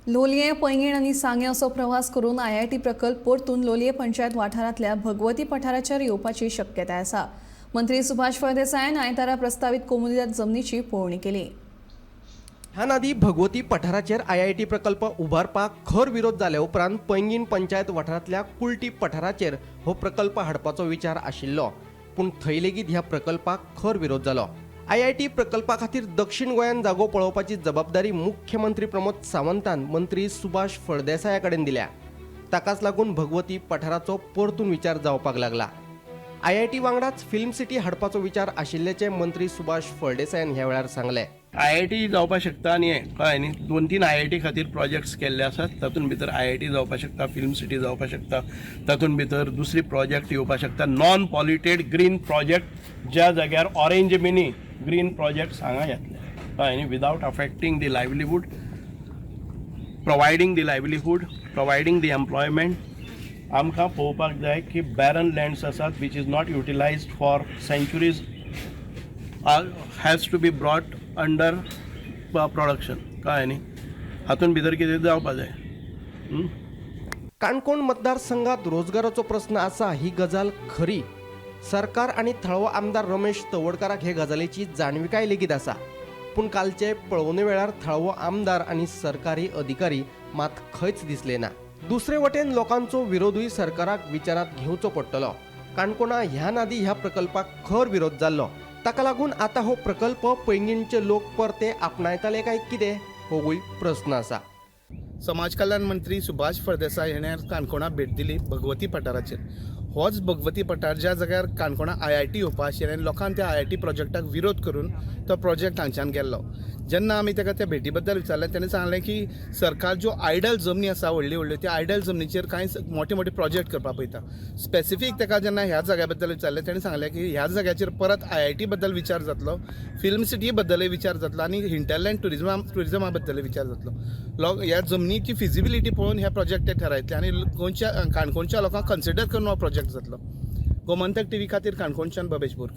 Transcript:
लोलये पैंगीण आनी सांगे असो प्रवास करून आयआयटी प्रकल्प परतून लोलये पंचायत वाठारांतल्या भगवती पठाराचेर येवपाची शक्यताय आसा। मंत्री सुभाष फळदेसायान आयतारा प्रस्तावित कोमुनिदाद जमनीची पळोवणी केली। ह्या नादी भगवती पठाराचेर आयआयटी प्रकल्प उबारपाक खर विरोध जाल्या उपरांत पैंगीण पंचायत वाठारांतल्या कुलटी पठाराचेर हो प्रकल्प हाडपाचो विचार आशिल्लो, पूण थंय लेगीत ह्या प्रकल्पाक खर विरोध जालो। आयआयटी प्रकल्पा खातीर दक्षिण गोंयान जागो पळोवपाची जबाबदारी मुख्यमंत्री प्रमोद सावंतान मंत्री सुभाष फळदेसाया कडेन दिल्या। ताकाच लागून भगवती पठाराचो परतून विचार जावपाक लागला। आयआयटी वांगडाच फिल्म सिटी हाडपाचो विचार आशिल्ल्याचे मंत्री सुभाष फळदेसायान ह्या वेळार सांगले। आयआयटी जावपाक शकता आनी कळ्ळें न्ही, 2-3 आयआयटी खातीर प्रोजेक्ट्स केल्ले आसात। तातूंत भितर आयआयटी जावपाक शकता, फिल्म सिटी जावपाक शकता, तातूंत भितर दुसरी प्रोजेक्ट येवपाक शकता, नॉन पॉल्युटेड ग्रीन प्रोजेक्ट, ज्या जाग्यार ऑरेंज मिनी ग्रीन प्रोजेक्ट्स हांगा येतले, कळ्ळें न्ही, without affecting the livelihood, providing the livelihood, providing the employment. आमकां पळोवपाक जाय की बॅरन लँड्स आसात which is not utilised for centuries has to be brought under production, कळ्ळें न्ही, हातूंत भितर कितें जावपाक जाय। काणकोण मतदारसंघात रोजगाराचो प्रश्न आसा ही गजाल खरी। सरकार आनी थळावो आमदार रमेश तवडकाराक हे गजालीची जाणविकाय लेगीत आसा, पूण कालचे पळोवणे वेळार थळावो आमदार आनी सरकारी अधिकारी मात खंयच दिसले ना। दुसरे वटेन लोकांचो विरोधूय सरकाराक विचारांत घेवचो पडटलो। काणकोणा ह्या नादी ह्या प्रकल्पाक खर विरोध जाल्लो, ताका लागून आतां हो प्रकल्प पैंगीणचे लोक परते आपणायताले काय कितें होवूय प्रस्न आसा। समाज कल्याण मंत्री सुभाष फळदेसाय हाणें काणकोणा भेट दिली भगवती पठाराचेर। होच भगवती पठार ज्या जाग्यार काणकोणा आयआयटी येवपा आशिल्लें आनी लोकांनी त्या आयआयटी प्रोजेक्टाक विरोध करून तो प्रोजेक्ट हांगच्यान गेल्लो। जेन्ना आमी ताका त्या भेटी बद्दल विचारलें, तेणें सांगलें की सरकार ज्यो आयडल जमनी आसा व्हडल्यो व्हडल्यो, त्या आयडल जमनीचेर कांय मोठे मोठे प्रोजेक्ट करपाक पळयता। स्पेसिफीक ताका जेन्ना ह्या जाग्या बद्दल विचारलें, तेणें सांगलें की ह्या जाग्याचेर परत आयआयटी बद्दल विचार जातलो, फिल्म सिटी बद्दलय विचार जातलो आनी हिंटरलँड टुरिजमा बद्दलय विचार जातलो। ह्या जमनीची फिजिबिलिटी पळोवन ह्या प्रोजेक्ट ते ठरयतले आनी गोंयच्या काणकोणच्या लोकांक कन्सिडर करून हो प्रोजेक्ट जातलो। गोमंतक टीव्ही खातीर काणकोणच्यान भवेश बोरकर।